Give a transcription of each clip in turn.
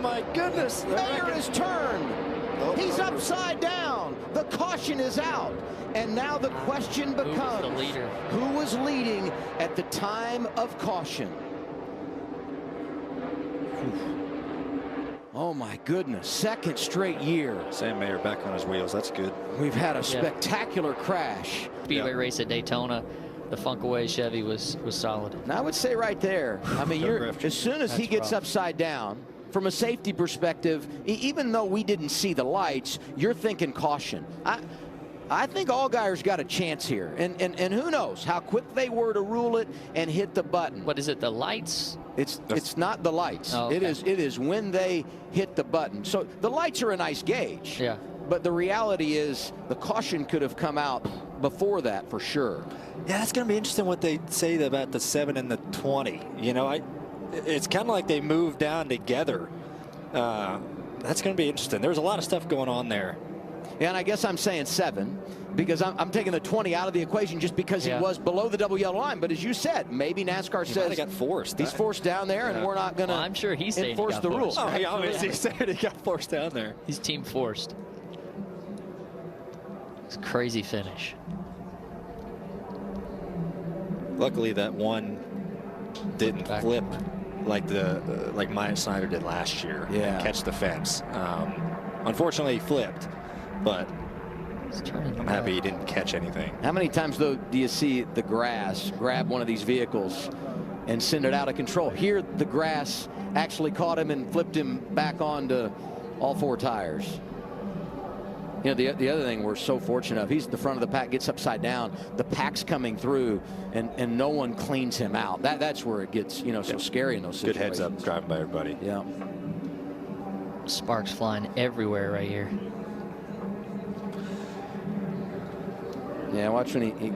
my goodness. Mayer is turned. He's upside down. The caution is out. And now the question becomes, who was leading at the time of caution? Oh my goodness, second straight year. Sam Mayer back on his wheels, that's good. We've had a spectacular crash. Speedway race at Daytona, the Funkaway Chevy was solid. And I would say right there, I mean, as soon as he gets upside down, from a safety perspective, even though we didn't see the lights, you're thinking caution. I think Allgaier's got a chance here. And who knows how quick they were to rule it and hit the button. What is it, the lights? It's not the lights. Oh, okay. It is when they hit the button. So the lights are a nice gauge. Yeah. But the reality is the caution could have come out before that for sure. Yeah, that's going to be interesting what they say about the 7 and the 20. You know, it's kind of like they moved down together. That's going to be interesting. There's a lot of stuff going on there. Yeah, and I guess I'm saying 7 because I'm taking the 20 out of the equation just because he was below the double yellow line. But as you said, maybe NASCAR says got forced. He's forced down there, and we're not going to I'm sure he's enforce the rules. Oh, he obviously said he got forced down there. He's team forced. It's a crazy finish. Luckily, that one didn't flip like Maya Snyder did last year. And catch the fence. Unfortunately, he flipped, but I'm happy he didn't catch anything. How many times, though, do you see the grass grab one of these vehicles and send it out of control? Here, the grass actually caught him and flipped him back onto all 4 tires. You know, the other thing we're so fortunate of, he's at the front of the pack, gets upside down, the pack's coming through, and no one cleans him out. That's where it gets, you know, so scary in those situations. Good heads up driving by everybody. Yeah. Sparks flying everywhere right here. Yeah, watch when he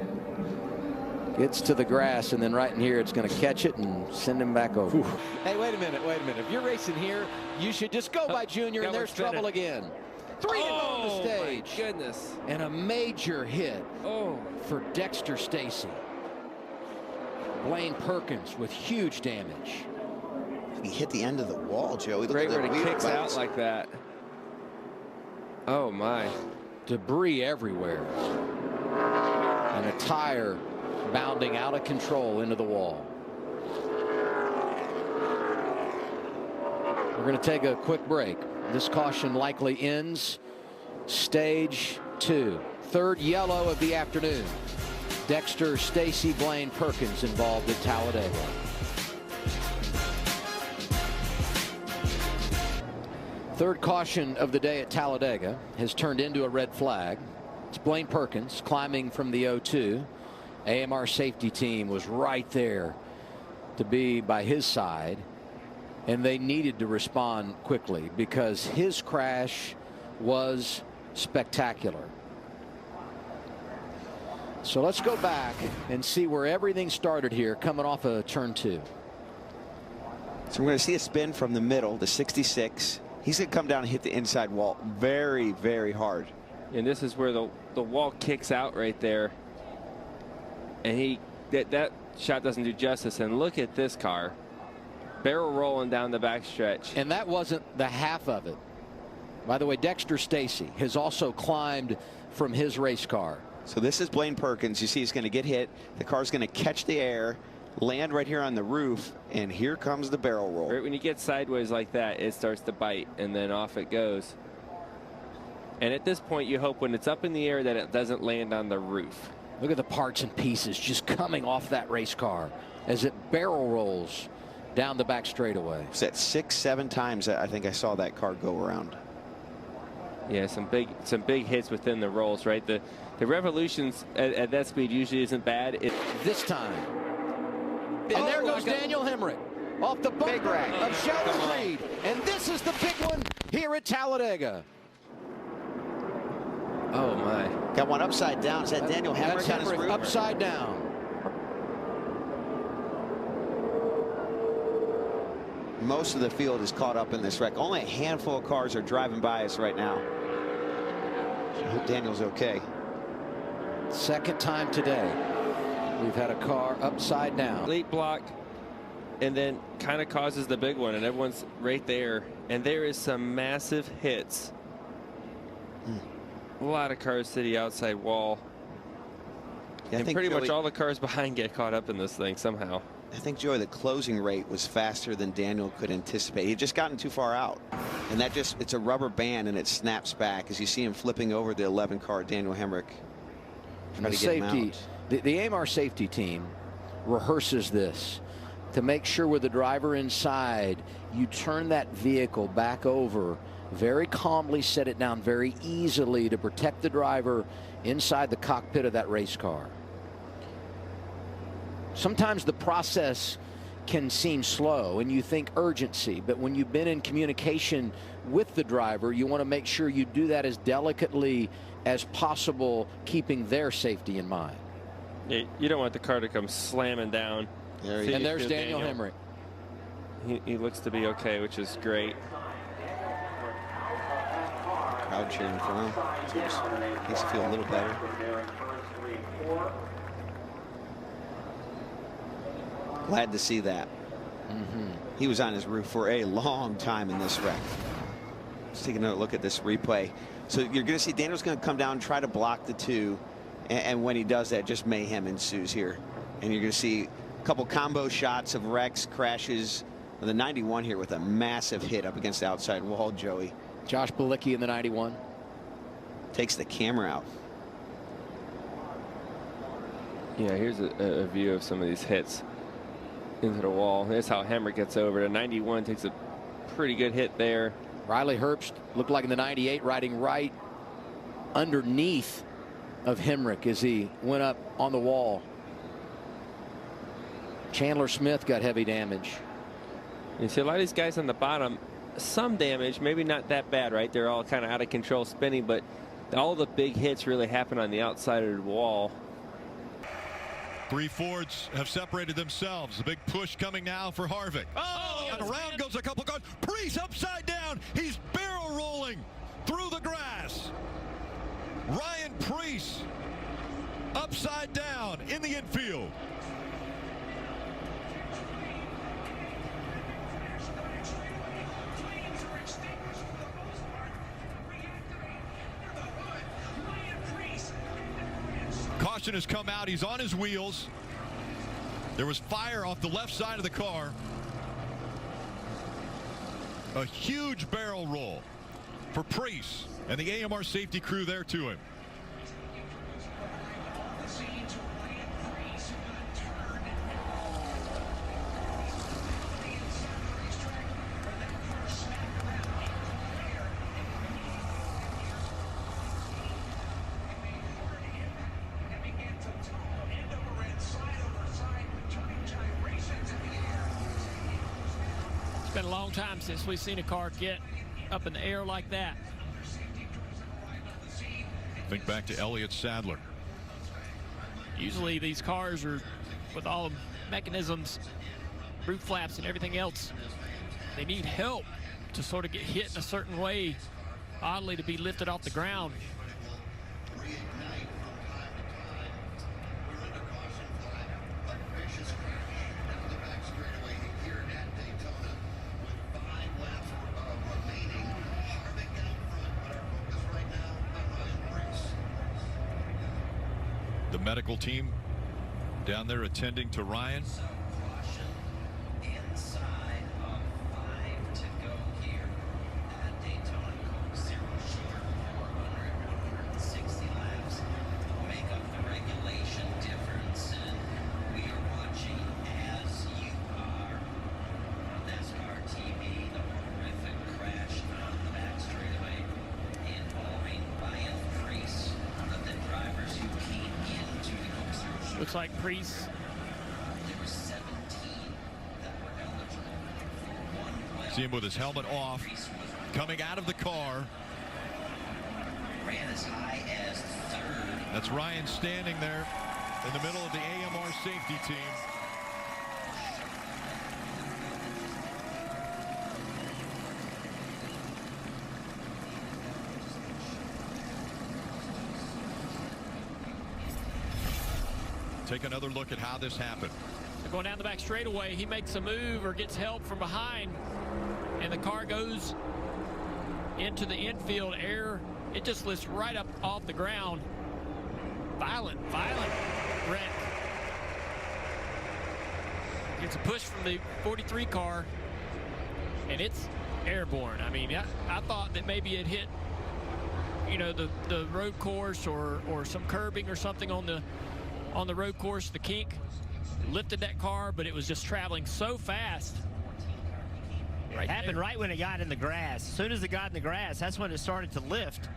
gets to the grass, and then right in here, it's going to catch it and send him back over. Hey, wait a minute. If you're racing here, you should just go by Junior, and there's trouble again. 3 to go on the stage. My goodness. And a major hit for Dexter Stacy. Blaine Perkins with huge damage. He hit the end of the wall, Joey. Great where he kicks out like that. Oh, my. Debris everywhere. And a tire bounding out of control into the wall. We're going to take a quick break. This caution likely ends stage 2. 3rd yellow of the afternoon. Dexter Stacy Blaine Perkins involved at Talladega. Third caution of the day at Talladega has turned into a red flag. It's Blaine Perkins climbing from the 0-2. AMR safety team was right there to be by his side. And they needed to respond quickly because his crash was spectacular. So let's go back and see where everything started here coming off of turn 2. So we're going to see a spin from the middle, the 66. He's going to come down and hit the inside wall very, very hard. And this is where the wall kicks out right there. And that shot doesn't do justice. And look at this car. Barrel rolling down the backstretch. And that wasn't the half of it. By the way, Dexter Stacy has also climbed from his race car. So this is Blaine Perkins. You see he's going to get hit. The car's going to catch the air, land right here on the roof, and here comes the barrel roll. Right when you get sideways like that, it starts to bite, and then off it goes. And at this point, you hope when it's up in the air that it doesn't land on the roof. Look at the parts and pieces just coming off that race car as it barrel rolls down the back straightaway. It's that 6-7 times that I think I saw that car go around. Yeah, some big hits within the rolls, right? The revolutions at that speed usually isn't bad. This time. And there goes Daniel Hemrick off the bumper of Sheldon Creed. And this is the big one here at Talladega. Oh, my. Got one upside down. Is that Daniel Hemrick on his roof? Upside down. Most of the field is caught up in this wreck. Only a handful of cars are driving by us right now. I hope Daniel's okay. Second time today we've had a car upside down. Late block and then kind of causes the big one, and everyone's right there And there is some massive hits. A lot of cars to the outside wall. Yeah, and pretty much all the cars behind get caught up in this thing somehow. I think, Joey, the closing rate was faster than Daniel could anticipate. He had just gotten too far out. And that just, it's a rubber band and it snaps back as you see him flipping over the 11 car, Daniel Hemric. And the safety, the AMR safety team rehearses this to make sure with the driver inside, you turn that vehicle back over very calmly, set it down very easily to protect the driver inside the cockpit of that race car. Sometimes the process can seem slow and you think urgency, but when you've been in communication with the driver, you want to make sure you do that as delicately as possible, keeping their safety in mind. Yeah, you don't want the car to come slamming down. And there's Daniel Hemric. He looks to be okay, which is great. Crowd cheering for him. Makes you feel a little better. Glad to see that. He was on his roof for a long time in this wreck. Let's take another look at this replay. So you're going to see Daniel's going to come down and try to block the two. And when he does that, just mayhem ensues here. And you're going to see a couple combo shots of wrecks, crashes. The 91 here with a massive hit up against the outside wall, Joey. Josh Bilicki in the 91. Takes the camera out. Yeah, here's a view of some of these hits into the wall. That's how Hemric gets over. The 91 takes a pretty good hit there. Riley Herbst looked like in the 98 riding right underneath of Hemric as he went up on the wall. Chandler Smith got heavy damage. You see a lot of these guys on the bottom, some damage, maybe not that bad, right? They're all kind of out of control spinning, but all the big hits really happen on the outside of the wall. Three Fords have separated themselves. A big push coming now for Harvick. Oh, and around goes a couple cars. Preece upside down. He's barrel rolling through the grass. Ryan Preece upside down in the infield. Caution has come out. He's on his wheels. There was fire off the left side of the car. A huge barrel roll for Preece and the AMR safety crew there to him. It's been a long time since we've seen a car get up in the air like that. Think back to Elliott Sadler. Usually these cars are, with all the mechanisms, roof flaps and everything else, they need help to sort of get hit in a certain way, oddly, to be lifted off the ground. The medical team down there attending to Ryan. Looks like Preece. See him with his helmet off, coming out of the car. Ran as high as third. That's Ryan standing there in the middle of the AMR safety team. Take another look at how this happened. Going down the back straightaway, he makes a move or gets help from behind, and the car goes into the infield air. It just lifts right up off the ground. Violent wreck. Gets a push from the 43 car, and it's airborne. I mean, I thought that maybe it hit, you know, the road course or some curbing or something on the road course, the kink. Lifted that car, but it was just traveling so fast. It happened right when it got in the grass. As soon as it got in the grass, that's when it started to lift.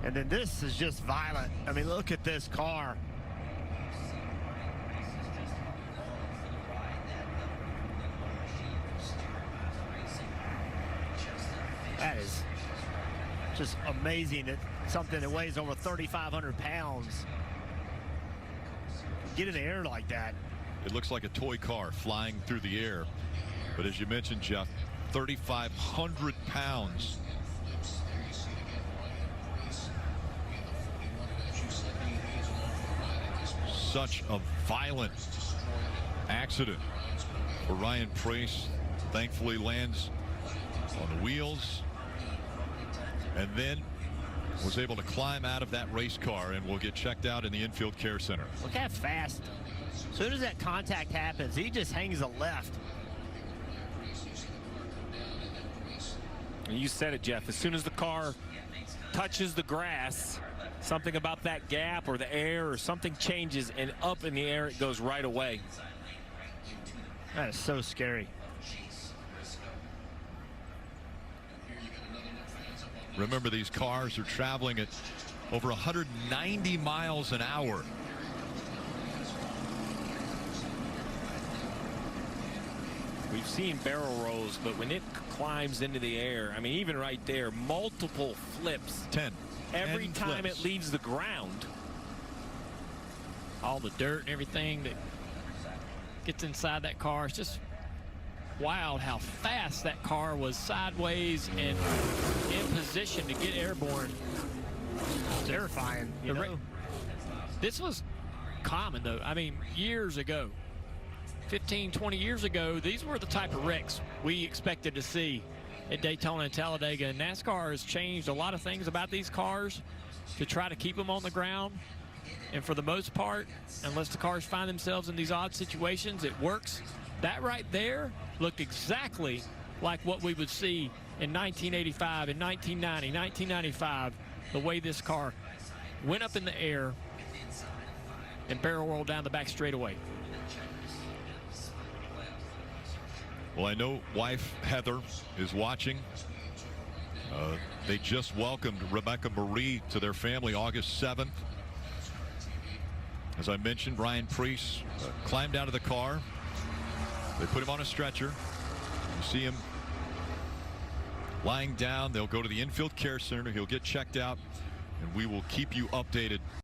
And then this is just violent. I mean, look at this car. That is just amazing that something that weighs over 3,500 pounds get in the air like that. It looks like a toy car flying through the air. But as you mentioned, Jeff, 3,500 pounds. Such a violent accident for Ryan Preece. Thankfully lands on the wheels and then was able to climb out of that race car and will get checked out in the infield care center. Look how fast. As soon as that contact happens, he just hangs a left. You said it, Jeff. As soon as the car touches the grass, something about that gap or the air or something changes, and up in the air it goes right away. That is so scary. Remember, these cars are traveling at over 190 miles an hour. We've seen barrel rolls, but when it climbs into the air, I mean, even right there, multiple flips. 10. Every 10 time flips. it leaves the ground. All the dirt and everything that gets inside that car. It's just wild how fast that car was sideways and in position to get airborne. Terrifying, you know? This was common, though. I mean, years ago, 15, 20 years ago, these were the type of wrecks we expected to see at Daytona and Talladega. And NASCAR has changed a lot of things about these cars to try to keep them on the ground. And for the most part, unless the cars find themselves in these odd situations, it works. That right there looked exactly like what we would see in 1985, in 1990, 1995, the way this car went up in the air and barrel rolled down the back straightaway. Well, I know wife Heather is watching. They just welcomed Rebecca Marie to their family August 7th. As I mentioned, Ryan Preece climbed out of the car. They put him on a stretcher. You see him lying down. They'll go to the infield care center. He'll get checked out, and we will keep you updated